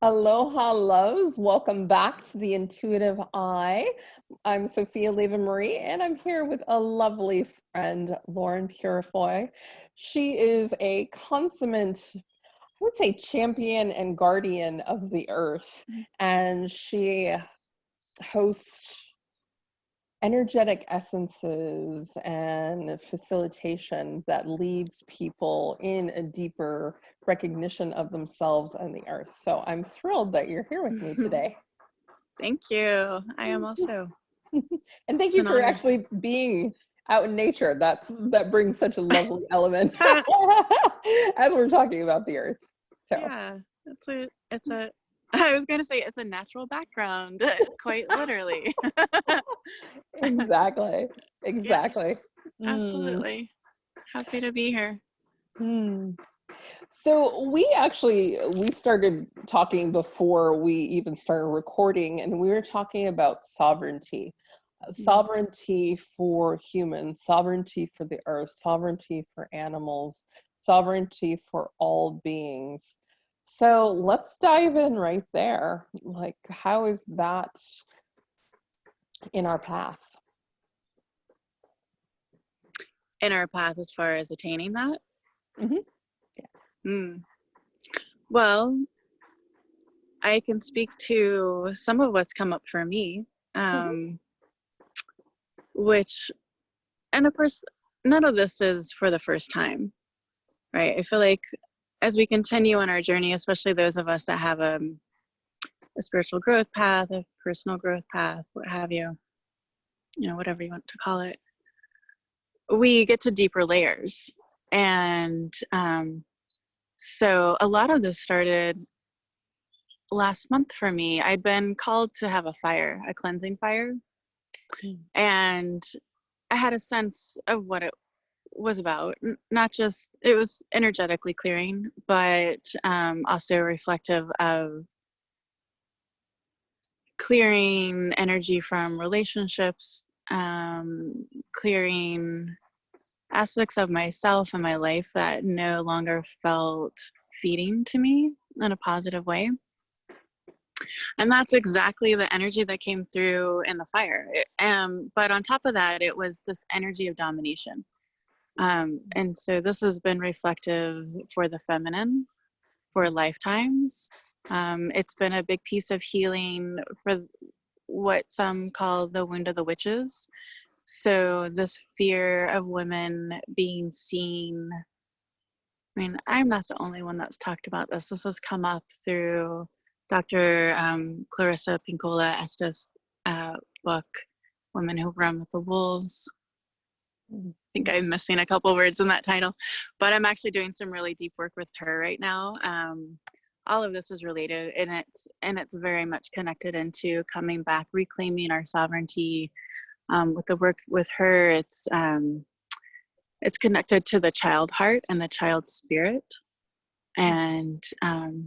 Aloha loves, welcome back to the Intuitive Eye. I'm Sophia Marie, and I'm here with a lovely friend, Lorin Purifoy. She is a consummate, I would say, champion and guardian of the earth, and she hosts energetic essences and facilitation that leads people in a deeper recognition of themselves and the earth. So I'm thrilled that you're here with me today. Thank you. I am also. And thank It's you an for honor. actually being out in nature. That brings such a lovely element as we're talking about the earth. So Yeah, it's a I was going to say it's a natural background, quite literally. exactly. Yes, Exactly. Mm, absolutely. Happy to be here. mm. So we started talking before we even started recording, and we were talking about sovereignty. Mm. Sovereignty for humans, sovereignty for the earth, sovereignty for animals, sovereignty for all beings. So let's dive in right there. Like, how is that in our path? In our path as far as attaining that? Mm-hmm. Yes. Mm. Well, I can speak to some of what's come up for me, Mm-hmm. which, and of course, none of this is for the first time, right? I feel like as we continue on our journey, especially those of us that have a spiritual growth path, a personal growth path, what have you, whatever you want to call it, we get to deeper layers. And so a lot of this started last month for me. I'd been called to have a cleansing fire. And I had a sense of what it was about. Not just, it was energetically clearing, but also reflective of clearing energy from relationships, clearing aspects of myself and my life that no longer felt feeding to me in a positive way. And that's exactly the energy that came through in the fire. But on top of that, it was this energy of domination. And so this has been reflective for the feminine for lifetimes. It's been a big piece of healing for what some call the wound of the witches. So this fear of women being seen. I mean, I'm not the only one that's talked about this. This has come up through Dr. Clarissa Pinkola Estes' book, Women Who Run with the Wolves. I think I'm missing a couple words in that title, but I'm actually doing some really deep work with her right now. All of this is related, and it's very much connected into coming back, reclaiming our sovereignty. With the work with her, it's connected to the child heart and the child spirit, and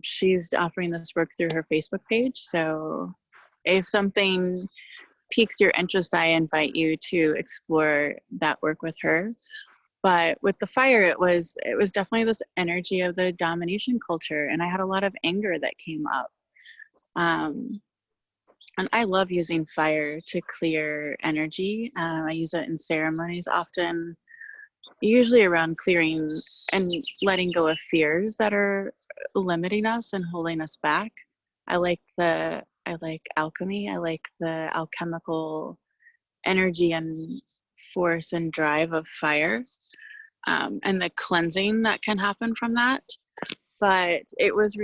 she's offering this work through her Facebook page. So if something piques your interest, I invite you to explore that work with her. But with the fire, it was definitely this energy of the domination culture, and I had a lot of anger that came up. And I love using fire to clear energy. I use it in ceremonies often, usually around clearing and letting go of fears that are limiting us and holding us back. I like alchemy. I like the alchemical energy and force and drive of fire, and the cleansing that can happen from that. But it was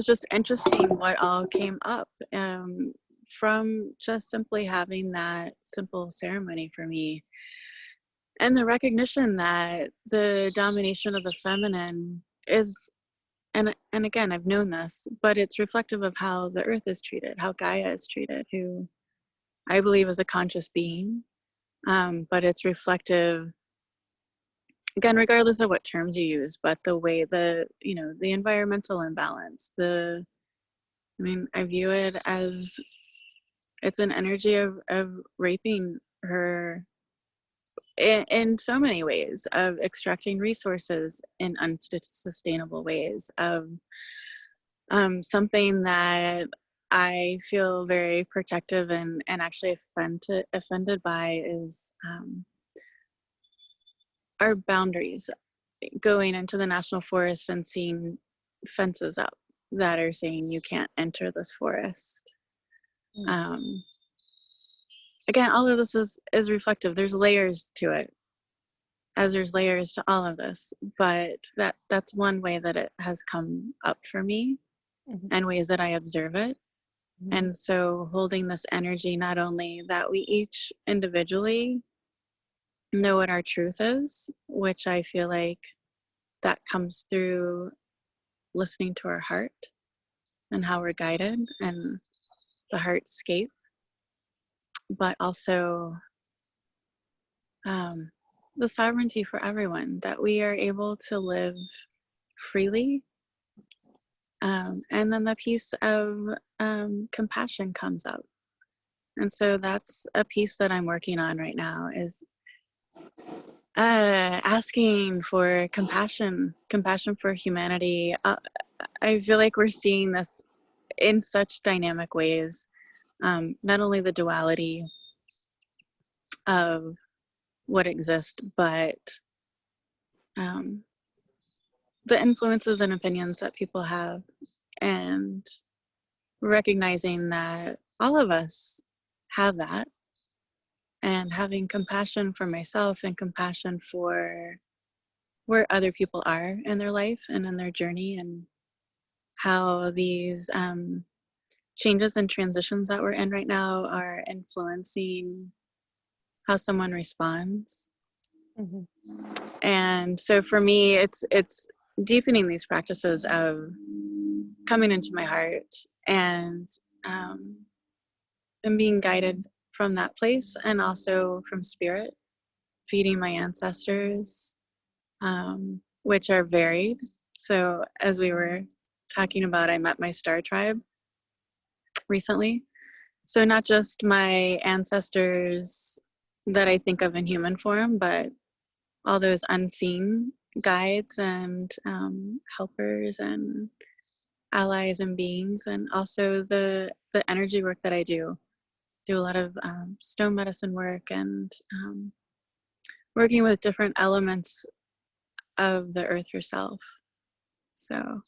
just interesting what all came up, from just simply having that simple ceremony for me. And the recognition that the domination of the feminine is, and again, I've known this, but it's reflective of how the earth is treated, how Gaia is treated, who I believe is a conscious being. But it's reflective, again, regardless of what terms you use, but the way the environmental imbalance, I view it as it's an energy of raping her in so many ways, of extracting resources in unsustainable ways, of Something that I feel very protective and actually offended by is our boundaries. Going into the national forest and seeing fences up that are saying you can't enter this forest. Again, all of this is reflective. There's layers to it, as there's layers to all of this, but that's one way that it has come up for me and ways that I observe it. And so holding this energy, not only that we each individually know what our truth is, which I feel like that comes through listening to our heart and how we're guided and the heartscape, but also the sovereignty for everyone, that we are able to live freely. And then the piece of compassion comes up. And so that's a piece that I'm working on right now, is asking for compassion for humanity. I feel like we're seeing this in such dynamic ways. Not only the duality of what exists, but the influences and opinions that people have, and recognizing that all of us have that, and having compassion for myself and compassion for where other people are in their life and in their journey, and how these changes and transitions that we're in right now are influencing how someone responds. And so for me, it's deepening these practices of coming into my heart and being guided from that place, and also from spirit, feeding my ancestors, which are varied. So as we were talking about, I met my star tribe recently. So not just my ancestors that I think of in human form, but all those unseen guides and helpers and allies and beings, and also the energy work that I do a lot of stone medicine work, and working with different elements of the earth herself. So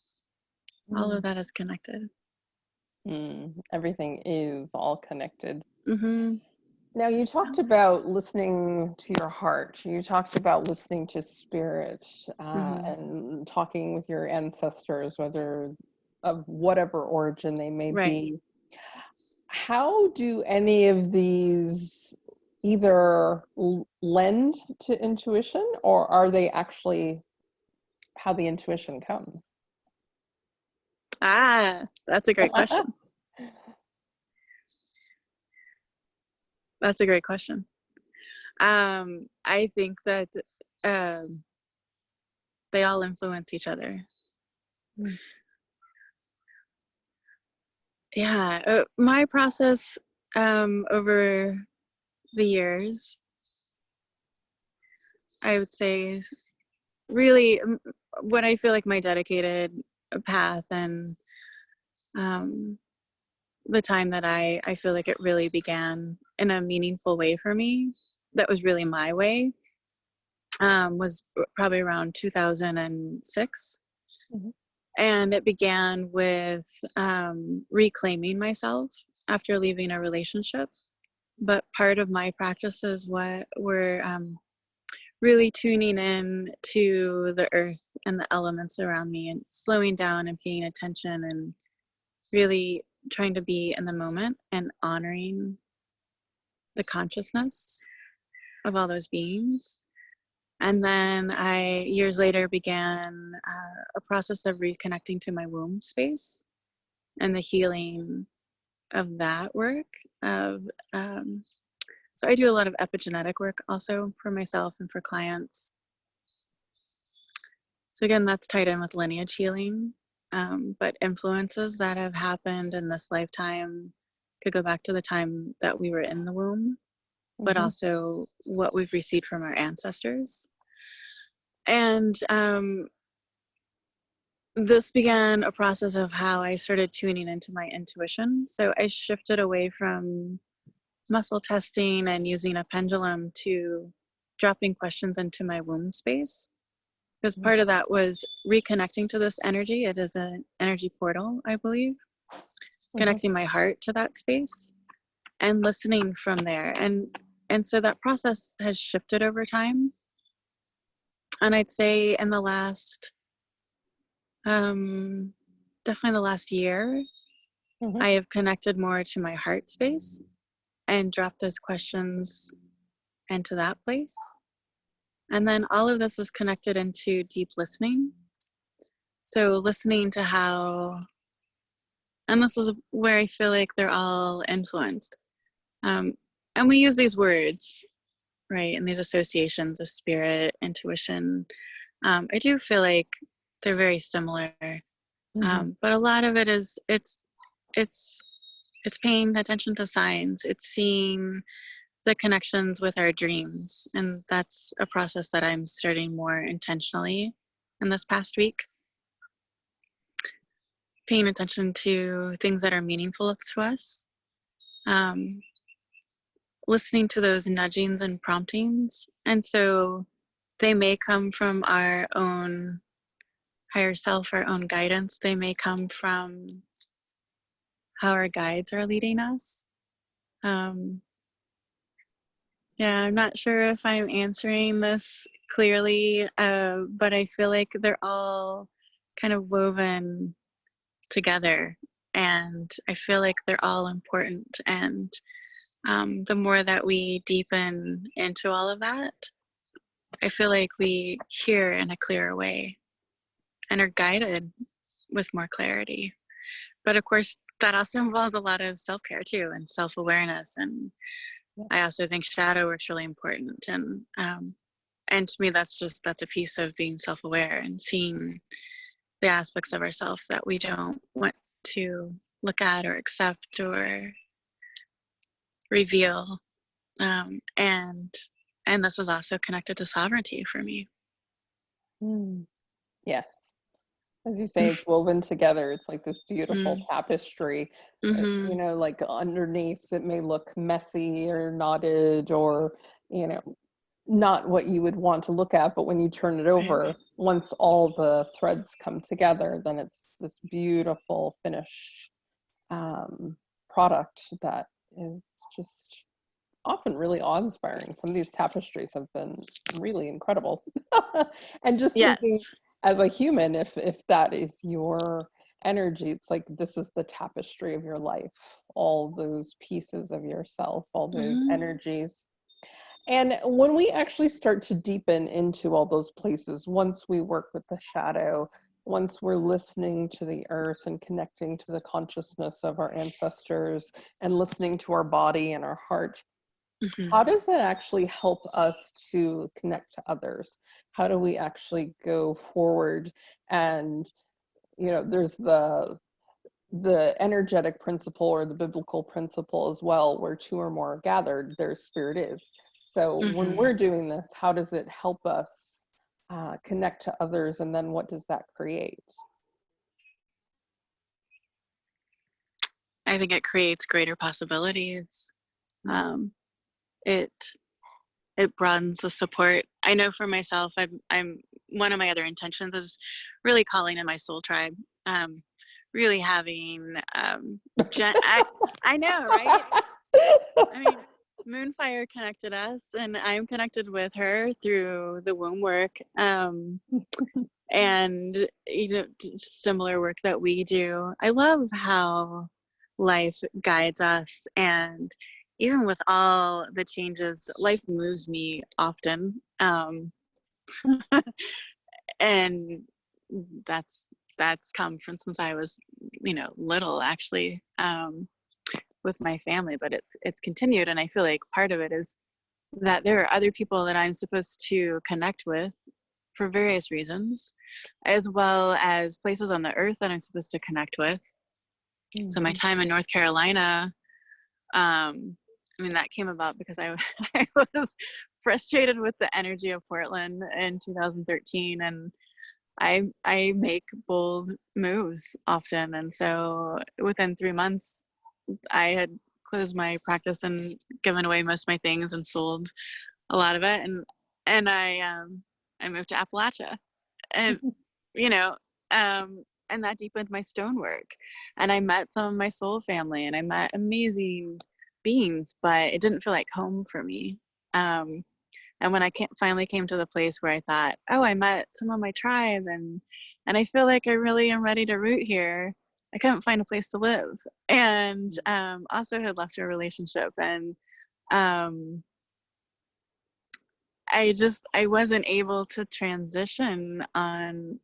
all of that is connected. Everything is all connected. Mm-hmm. Now, you talked about listening to your heart. You talked about listening to spirit, and talking with your ancestors, whether of whatever origin they may be. How do any of these either lend to intuition, or are they actually how the intuition comes? That's a great question. That's a great question. I think that they all influence each other. Yeah, my process over the years, I would say, really what I feel like my dedicated path, and the time that I feel like it really began in a meaningful way for me, that was really my way, was probably around 2006. And it began with reclaiming myself after leaving a relationship. But part of my practices were really tuning in to the earth and the elements around me, and slowing down and paying attention, and really trying to be in the moment and honoring the consciousness of all those beings. And then I, years later, began a process of reconnecting to my womb space and the healing of that work. So I do a lot of epigenetic work also for myself and for clients. So again, that's tied in with lineage healing, but influences that have happened in this lifetime could go back to the time that we were in the womb, but also what we've received from our ancestors. And this began a process of how I started tuning into my intuition. So I shifted away from muscle testing and using a pendulum to dropping questions into my womb space. Because part of that was reconnecting to this energy. It is an energy portal, I believe, connecting my heart to that space and listening from there. And so that process has shifted over time. And I'd say in the last, definitely the last year, I have connected more to my heart space and dropped those questions into that place. And then all of this is connected into deep listening. So listening to how, and this is where I feel like they're all influenced. And we use these words, right, and these associations of spirit, intuition. I do feel like they're very similar, but a lot of it is it's paying attention to signs. It's seeing the connections with our dreams, and that's a process that I'm starting more intentionally in this past week. Paying attention to things that are meaningful to us, listening to those nudgings and promptings. And so they may come from our own higher self, our own guidance. They may come from how our guides are leading us. Yeah, I'm not sure if I'm answering this clearly, but I feel like they're all kind of woven together, and I feel like they're all important. And the more that we deepen into all of that, I feel like we hear in a clearer way and are guided with more clarity. But of course, that also involves a lot of self-care too, and self-awareness. And I also think shadow work's really important. And to me, that's a piece of being self-aware and seeing the aspects of ourselves that we don't want to look at or accept or reveal. And this is also connected to sovereignty for me. Yes. As you say, it's woven together. It's like this beautiful tapestry. You know, like underneath it may look messy or knotted or, you know, not what you would want to look at, but when you turn it over, once all the threads come together, then it's this beautiful finished product that is just often really awe-inspiring. Some of these tapestries have been really incredible. And just thinking as a human, if that is your energy, it's like this is the tapestry of your life, all those pieces of yourself, all those energies. And when we actually start to deepen into all those places, once we work with the shadow, once we're listening to the earth and connecting to the consciousness of our ancestors and listening to our body and our heart, how does that actually help us to connect to others? How do we actually go forward? And, you know, there's the energetic principle or the biblical principle as well, where two or more are gathered, their spirit is. So when we're doing this, how does it help us connect to others? And then what does that create? I think it creates greater possibilities. It broadens the support. I know for myself, I'm one of my other intentions is really calling in my soul tribe. Really having I know, right? I mean, Moonfire connected us, and I'm connected with her through the womb work, and you know, similar work that we do. I love how life guides us, and even with all the changes, life moves me often, and that's come from since I was, you know, little, actually, with my family. But it's continued, and I feel like part of it is that there are other people that I'm supposed to connect with for various reasons, as well as places on the earth that I'm supposed to connect with. So my time in North Carolina, I mean, that came about because I was frustrated with the energy of Portland in 2013, and I make bold moves often, and so within 3 months, I had closed my practice and given away most of my things and sold a lot of it, and I moved to Appalachia, and you know, and that deepened my stonework, and I met some of my soul family, and I met amazing beings, but it didn't feel like home for me. Um, and when I finally came to the place where I thought, oh, I met some of my tribe, and I feel like I really am ready to root here, I couldn't find a place to live, and also had left a relationship, and um, I wasn't able to transition on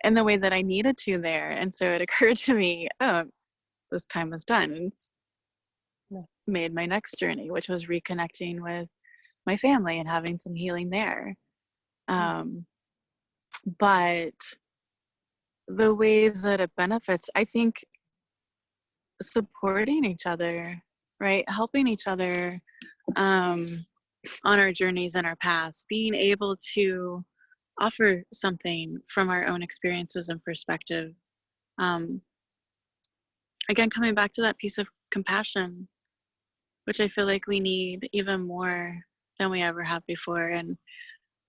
in the way that I needed to there, and so it occurred to me, oh, this time was done, and Yeah. made my next journey, which was reconnecting with my family and having some healing there. Um, but the ways that it benefits, I think supporting each other, right? Helping each other um, on our journeys and our paths, being able to offer something from our own experiences and perspective. Um, Again, coming back to that piece of compassion, which I feel like we need even more than we ever have before. And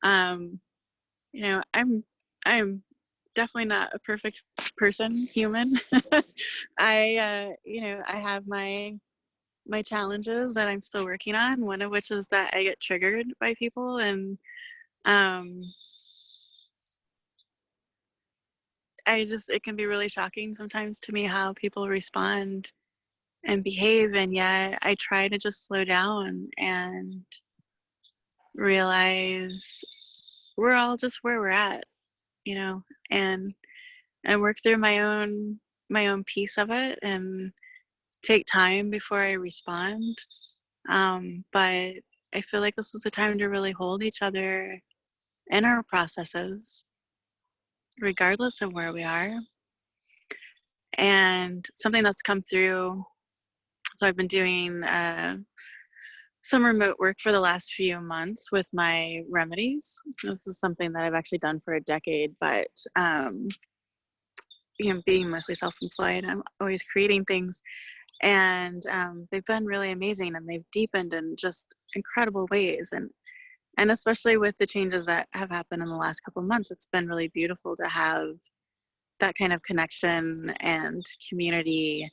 um, I'm definitely not a perfect person, human. I have my challenges that I'm still working on. One of which is that I get triggered by people, and um, it can be really shocking sometimes to me how people respond and behave, and yet I try to just slow down and realize we're all just where we're at, you know, and work through my own piece of it and take time before I respond. But I feel like this is the time to really hold each other in our processes, regardless of where we are. And something that's come through, so I've been doing some remote work for the last few months with my remedies. This is something that I've actually done for a decade, but being mostly self-employed, I'm always creating things, and they've been really amazing, and they've deepened in just incredible ways, and especially with the changes that have happened in the last couple of months, it's been really beautiful to have that kind of connection and community.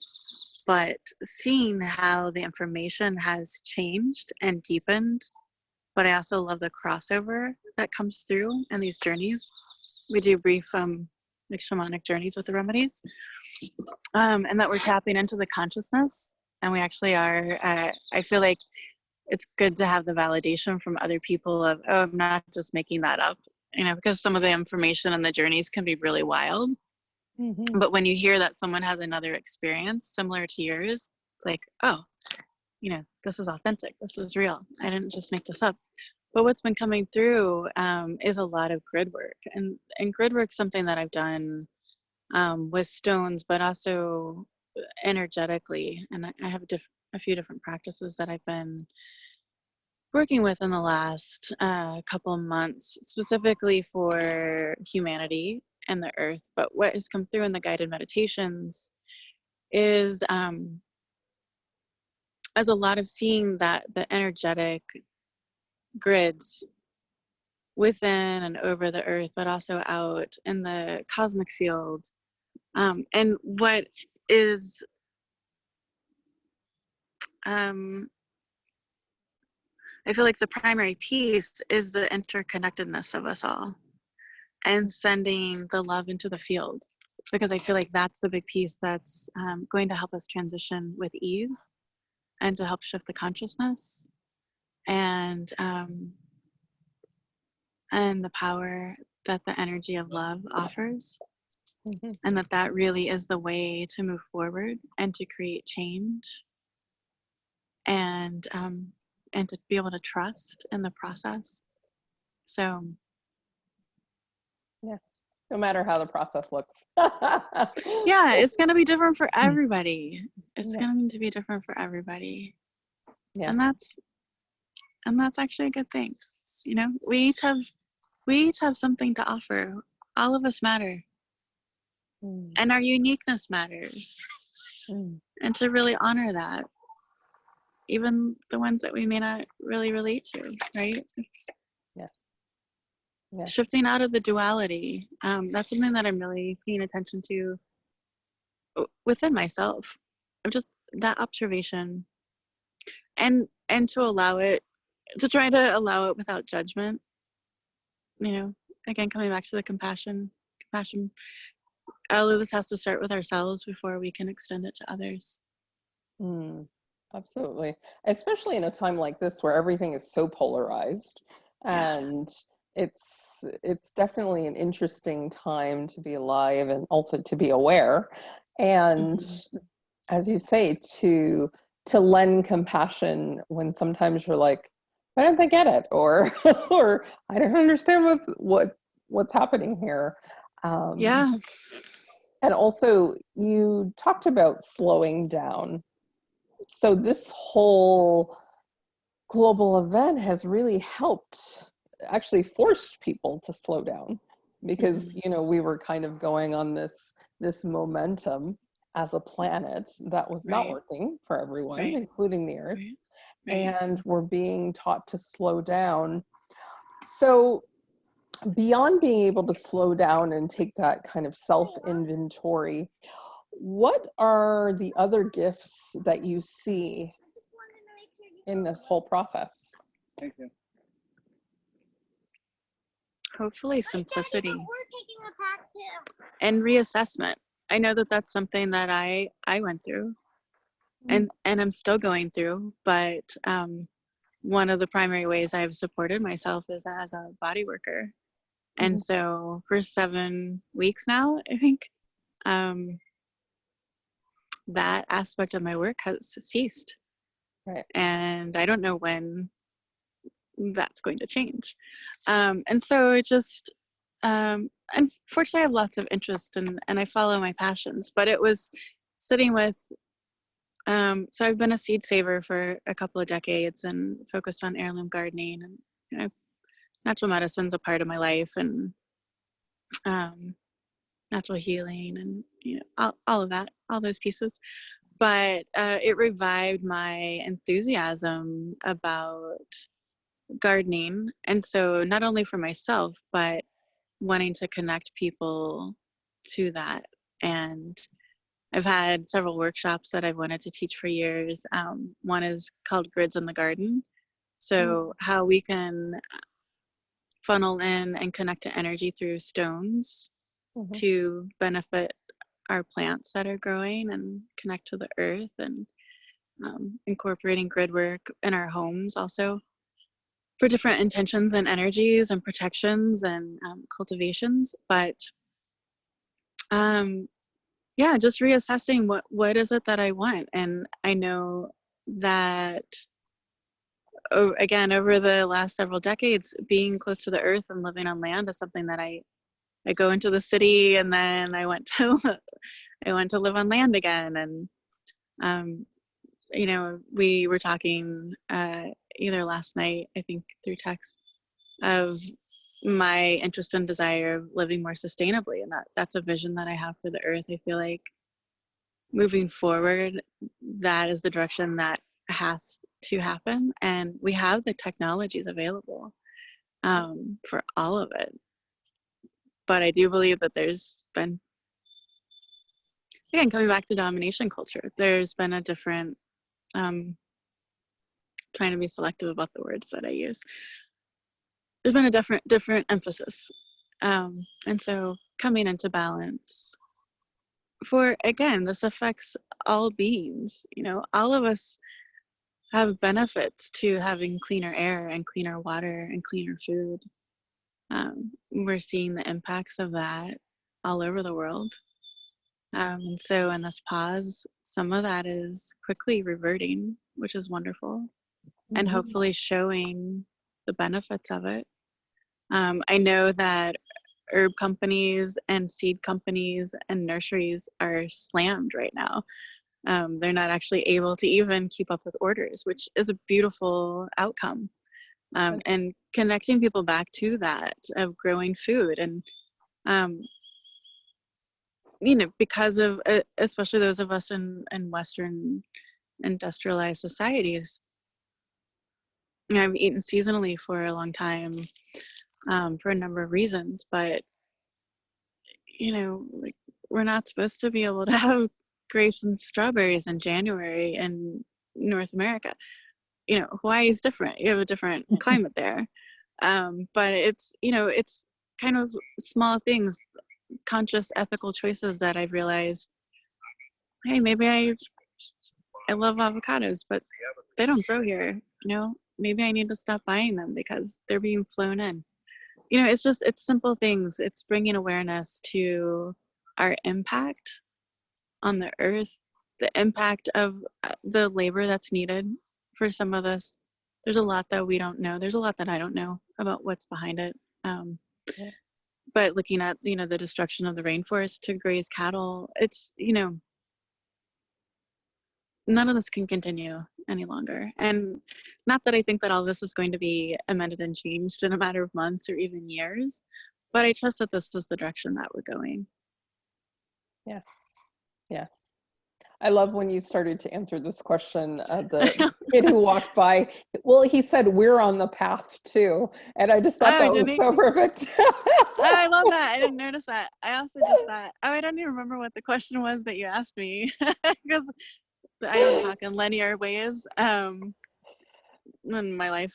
But seeing how the information has changed and deepened, but I also love the crossover that comes through in these journeys. We do brief like shamanic journeys with the remedies, and that we're tapping into the consciousness, and we actually are. I feel like it's good to have the validation from other people of, oh, I'm not just making that up, because some of the information and the journeys can be really wild. Mm-hmm. But when you hear that someone has another experience similar to yours, it's like, oh, this is authentic. This is real. I didn't just make this up. But what's been coming through is a lot of grid work. And grid work is something that I've done with stones, but also energetically. And I have a few different practices that I've been working with in the last couple of months, specifically for humanity and the earth. But what has come through in the guided meditations is as a lot of seeing that the energetic grids within and over the earth, but also out in the cosmic field. And what is I feel like the primary piece is the interconnectedness of us all and sending the love into the field, because I feel like that's the big piece that's going to help us transition with ease and to help shift the consciousness and the power that the energy of love offers, Mm-hmm. and that really is the way to move forward and to create change, and to be able to trust in the process. So Yes. No matter how the process looks. yeah, it's going to be different for everybody. It's Yeah. going to be different for everybody. Yeah. And that's actually a good thing. We each have something to offer. all of us matter, Mm. and our uniqueness matters, Mm. and to really honor that, even the ones that we may not really relate to, right? It's Yes. Yes. shifting out of the duality. That's something that I'm really paying attention to within myself. I'm just that observation, and to allow it, to try to allow it without judgment. You know, again, coming back to the compassion. All of this has to start with ourselves before we can extend it to others. Mm. Absolutely. Especially in a time like this where everything is so polarized, Yeah. and it's definitely an interesting time to be alive and also to be aware. And Mm-hmm. as you say, to lend compassion when sometimes you're like, why don't they get it? Or or I don't understand what's happening here. Yeah. And also you talked about slowing down. So this whole global event has really helped, actually forced people to slow down, because Mm-hmm. we were kind of going on this momentum as a planet that was not Right. working for everyone, Right. including the earth, Right. Right. and we're being taught to slow down. So beyond being able to slow down and take that kind of self inventory, what are the other gifts that you see in this whole process? Thank you. Hopefully simplicity and reassessment. I know that that's something that I went through, and I'm still going through, but one of the primary ways I've supported myself is as a body worker. And Mhm. so for 7 weeks now, I think, um, that aspect of my work has ceased. Right. And I don't know when that's going to change. And so it just, unfortunately, I have lots of interest and I follow my passions, but it was sitting with, so I've been a seed saver for a couple of decades and focused on heirloom gardening, and natural medicine's a part of my life, and um, natural healing, and all of that, all those pieces. But it revived my enthusiasm about gardening, and so not only for myself, but wanting to connect people to that. And I've had several workshops that I've wanted to teach for years. One is called Grids in the Garden. So how we can funnel in and connect to energy through stones Mm-hmm. to benefit our plants that are growing and connect to the earth, and incorporating grid work in our homes also for different intentions and energies and protections and cultivations. But yeah, just reassessing what is it that I want. And I know that, again, over the last several decades, being close to the earth and living on land is something that I go into the city, and then I went to I went to live on land again. And we were talking either last night, I think through text, of my interest and desire of living more sustainably, and that's a vision that I have for the earth. I feel like moving forward, that is the direction that has to happen, and we have the technologies available for all of it. But I do believe that there's been, again, coming back to domination culture, there's been a different, trying to be selective about the words that I use, there's been a different emphasis, and so coming into balance. For, again, this affects all beings. All of us have benefits to having cleaner air and cleaner water and cleaner food. We're seeing the impacts of that all over the world. And so in this pause, some of that is quickly reverting, which is wonderful, and Mm-hmm. hopefully showing the benefits of it. I know that herb companies and seed companies and nurseries are slammed right now. They're not actually able to even keep up with orders, which is a beautiful outcome. And connecting people back to that of growing food, and You know, because of especially those of us in Western industrialized societies. You know, I've eaten seasonally for a long time, for a number of reasons, but you know, like, we're not supposed to be able to have grapes and strawberries in January in North America. You know, Hawaii is different. You have a different climate there. But it's, you know, it's kind of small things, conscious ethical choices that I've realized, hey, maybe I love avocados, but they don't grow here. You know, maybe I need to stop buying them because they're being flown in. You know, it's simple things. It's bringing awareness to our impact on the earth, the impact of the labor that's needed for some of this. There's a lot that we don't know. There's a lot that I don't know about what's behind it. Yeah. But looking at, you know, the destruction of the rainforest to graze cattle, it's, you know, none of this can continue any longer. And not that I think that all this is going to be amended and changed in a matter of months or even years, but I trust that this is the direction that we're going. Yes. Yes. I love when you started to answer this question. The kid who walked by, well, he said, "We're on the path too," and I just thought Oh, that didn't was he? so perfect. Oh, I love that. I didn't notice that. I also just thought, oh, I don't even remember what the question was that you asked me because I don't talk in linear ways. And my life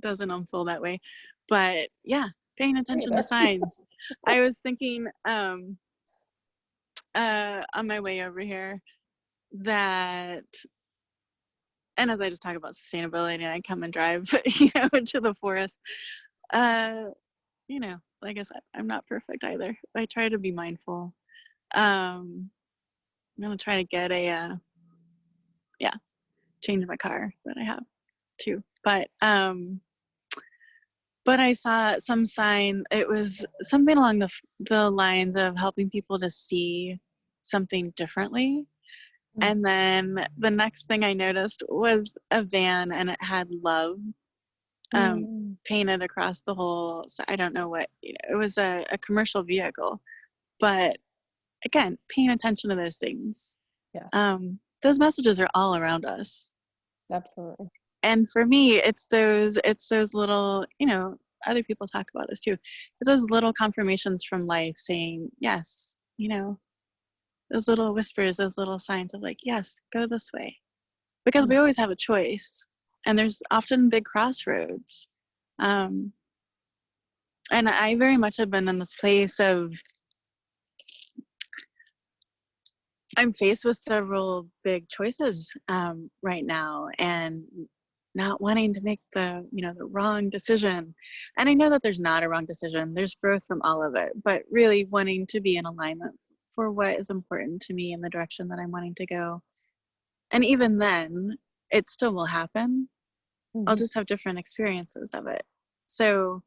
doesn't unfold that way. But yeah, paying attention to Either. signs. I was thinking on my way over here that, and as I just talk about sustainability and I come and drive, you know, into the forest, you know, like I said, I'm not perfect either. I try to be mindful. I'm gonna try to get a change my car that I have too. But I saw some sign. It was something along the lines of helping people to see something differently. And then the next thing I noticed was a van, and it had love Mm. painted across the whole. So I don't know what, you know, it was a commercial vehicle, but again, paying attention to those things. Yes, Those messages are all around us. absolutely. And for me, it's those little, you know, other people talk about this too. It's those little confirmations from life saying, yes, you know, those little whispers, those little signs of like, yes, go this way. Because we Mm. always have a choice. And there's often big crossroads. Um, and I very much have been in this place of, I'm faced with several big choices right now, and not wanting to make the, you know, the wrong decision. And I know that there's not a wrong decision. There's growth from all of it, but really wanting to be in alignment for what is important to me in the direction that I'm wanting to go. And even then, it still will happen. I'll Mhm. just have different experiences of it. So,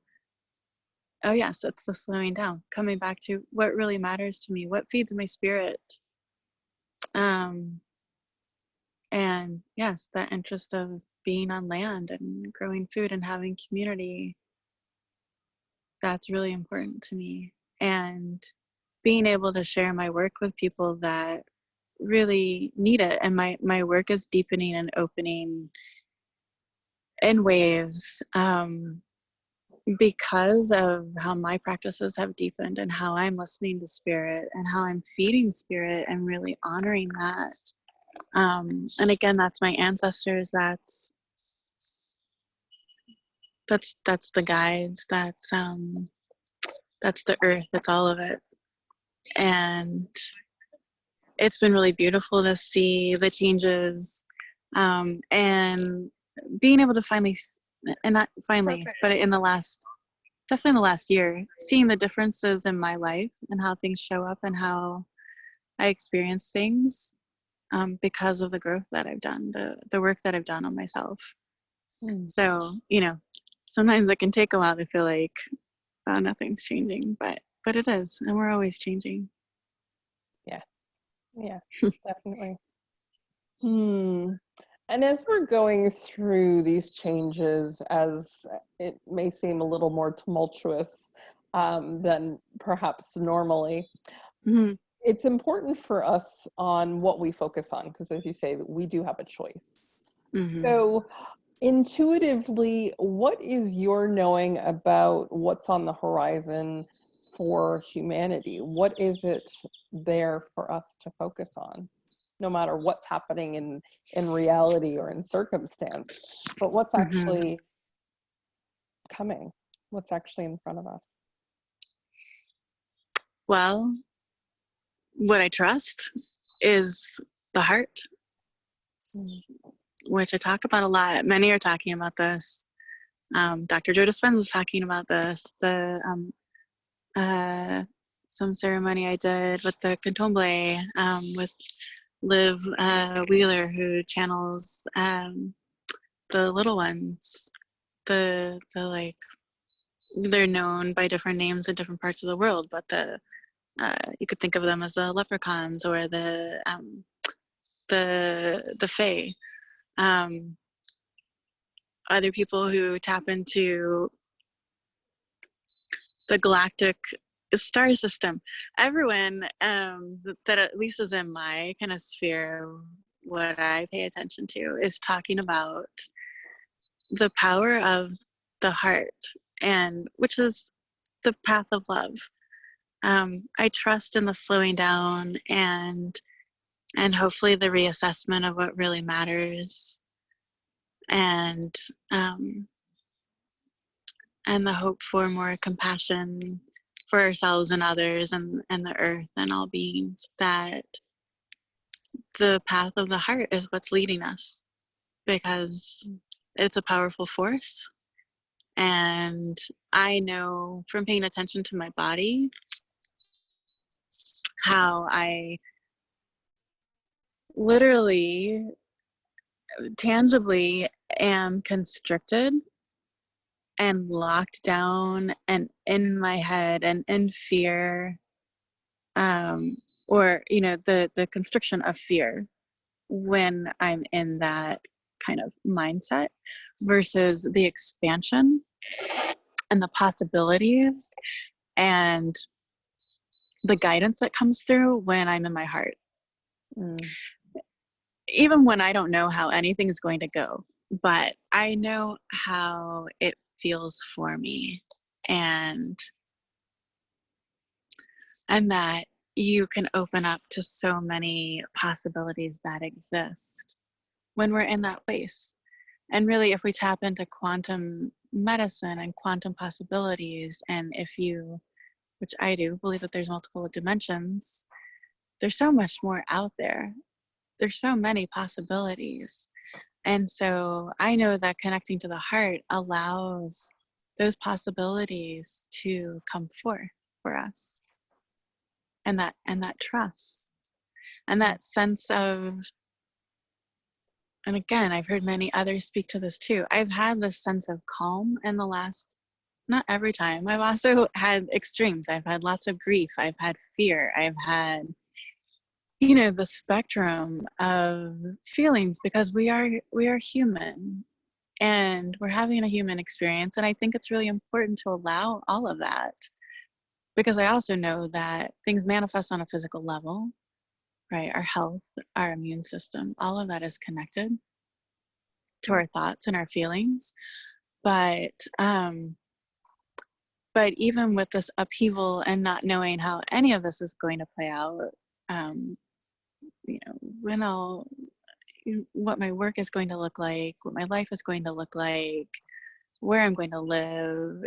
oh yes, it's the slowing down, coming back to what really matters to me, what feeds my spirit. Um, And yes, that interest of being on land and growing food and having community, that's really important to me. And being able to share my work with people that really need it. And my work is deepening and opening in ways because of how my practices have deepened and how I'm listening to spirit and how I'm feeding spirit and really honoring that. And again, that's my ancestors, that's the guides, that's the earth, that's all of it. And it's been really beautiful to see the changes, and being able to finally, and not finally, but in the last, definitely in the last year, seeing the differences in my life and how things show up and how I experience things, because of the growth that I've done, the work that I've done on myself. Mm. So, you know, sometimes it can take a while to feel like, oh, nothing's changing, but it is, and we're always changing. Yeah, yeah, definitely. Hmm. And as we're going through these changes, as it may seem a little more tumultuous, than perhaps normally. Mm-hmm. It's important for us on what we focus on, because as you say, we do have a choice. Mm-hmm. So intuitively, what is your knowing about what's on the horizon for humanity? What is it there for us to focus on, no matter what's happening in reality or in circumstance, but what's Mm-hmm. actually coming? What's actually in front of us? Well, what I trust is the heart, Mm. which I talk about a lot. Many are talking about this. Dr. Joe Dispenza is talking about this. Some ceremony I did with the candomblé, with Liv Wheeler, who channels the little ones. The like, they're known by different names in different parts of the world, but you could think of them as the leprechauns or the fae. Other people who tap into the galactic star system. Everyone that at least is in my kind of sphere, what I pay attention to is talking about the power of the heart, and which is the path of love. I trust in the slowing down and hopefully the reassessment of what really matters, and um, and the hope for more compassion for ourselves and others, and the earth and all beings, that the path of the heart is what's leading us, because it's a powerful force. And I know from paying attention to my body how I literally, tangibly am constricted and locked down and in my head and in fear, or the constriction of fear when I'm in that kind of mindset, versus the expansion and the possibilities and the guidance that comes through when I'm in my heart. Mm. Even when I don't know how anything's going to go, but I know how it feels for me, and that you can open up to so many possibilities that exist when we're in that place. And really, if we tap into quantum medicine and quantum possibilities, and if you, which I do, believe that there's multiple dimensions, there's so much more out there. There's so many possibilities. And so I know that connecting to the heart allows those possibilities to come forth for us. And that trust and that sense of, and again, I've heard many others speak to this too. I've had this sense of calm in the last, not every time. I've also had extremes. I've had lots of grief. I've had fear. I've had, the spectrum of feelings, because we are human, and we're having a human experience. And I think it's really important to allow all of that, because I also know that things manifest on a physical level, right? Our health, our immune system, all of that is connected to our thoughts and our feelings. But even with this upheaval and not knowing how any of this is going to play out, um, when what my work is going to look like, what my life is going to look like, where I'm going to live,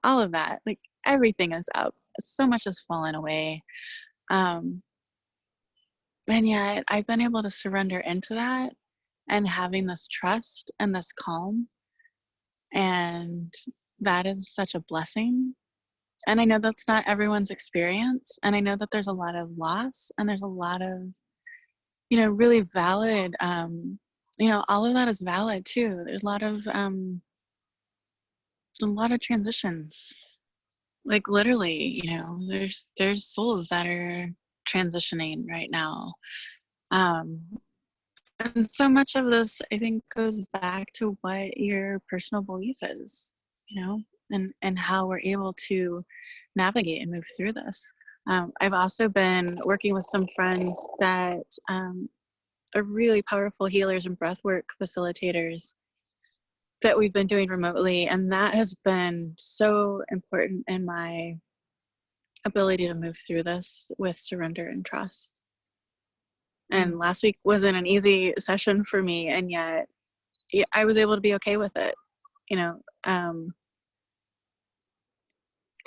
all of that, like everything is up. So much has fallen away. And yet I've been able to surrender into that, and having this trust and this calm. And that is such a blessing. And I know that's not everyone's experience. And I know that there's a lot of loss, and there's a lot of, really valid, all of that is valid too. There's a lot of transitions. Like literally, there's souls that are transitioning right now. Um, and so much of this, I think, goes back to what your personal belief is, and how we're able to navigate and move through this. I've also been working with some friends that are really powerful healers and breathwork facilitators that we've been doing remotely, and that has been so important in my ability to move through this with surrender and trust. And last week wasn't an easy session for me, and yet I was able to be okay with it,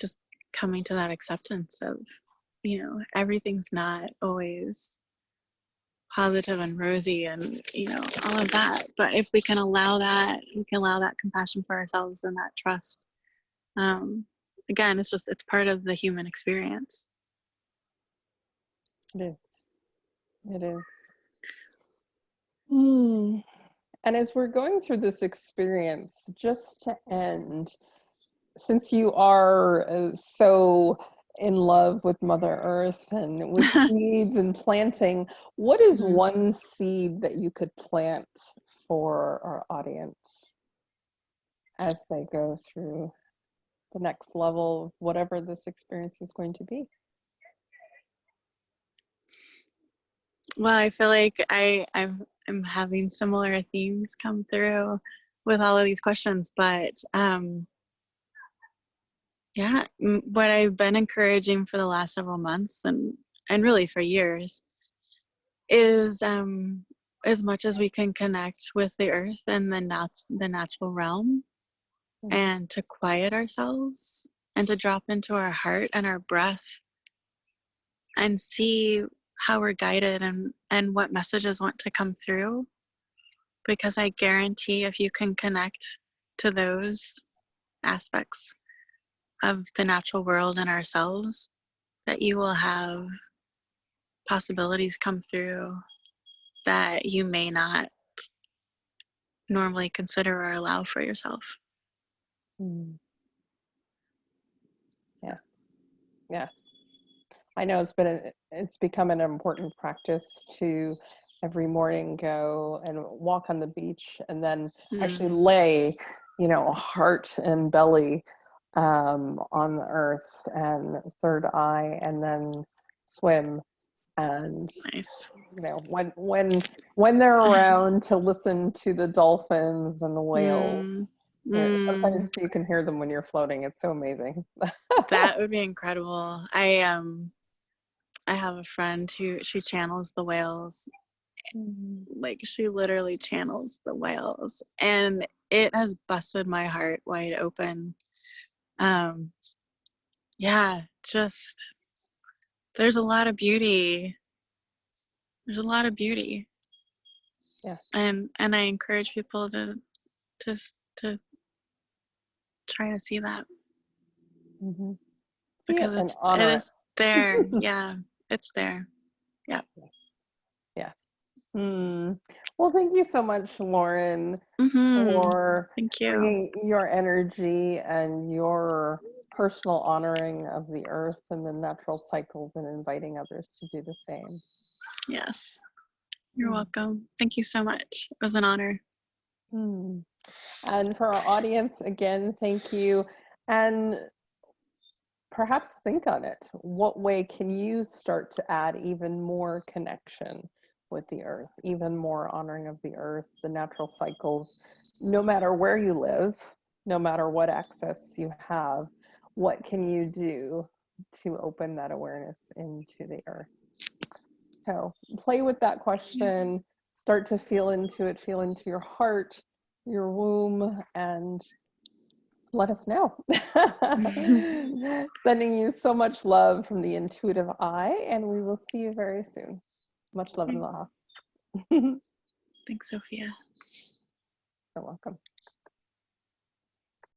just coming to that acceptance of, everything's not always positive and rosy and, all of that. But if we can allow that, we can allow that compassion for ourselves and that trust. Again, it's part of the human experience. It is. It is. And as we're going through this experience, just to end, since you are so in love with Mother Earth and with seeds and planting, what is one seed that you could plant for our audience as they go through the next level of whatever this experience is going to be? Well, I feel like I'm having similar themes come through with all of these questions, but what I've been encouraging for the last several months and really for years is as much as we can connect with the earth and the natural realm, and to quiet ourselves and to drop into our heart and our breath and see how we're guided and what messages want to come through. Because I guarantee if you can connect to those aspects of the natural world and ourselves, that you will have possibilities come through that you may not normally consider or allow for yourself. Yes. Yes. I know it's become an important practice to every morning go and walk on the beach and then actually lay, heart and belly on the earth and third eye, and then swim. And Nice. when they're around, to listen to the dolphins and the whales. Sometimes you can hear them when you're floating. It's so amazing. That would be incredible. I have a friend who she channels the whales. Like, she literally channels the whales, and it has busted my heart wide open. Just there's a lot of beauty. There's a lot of beauty. Yeah. And I encourage people to try to see that. Because and honor it is there. Yeah, it's there. Yeah. Yes. Well, thank you so much, Lorin, for Thank you. bringing your energy and your personal honoring of the earth and the natural cycles and inviting others to do the same. Yes. You're welcome. Thank you so much. It was an honor. And for our audience, again, thank you. And perhaps think on it. What way can you start to add even more connection with the earth, even more honoring of the earth, the natural cycles, no matter where you live, no matter what access you have? What can you do to open that awareness into the earth? So play with that question, start to feel into it, feel into your heart, your womb, and let us know. Sending you so much love from the intuitive eye, and we will see you very soon. Much love and love. Thanks, Sophia. You're welcome.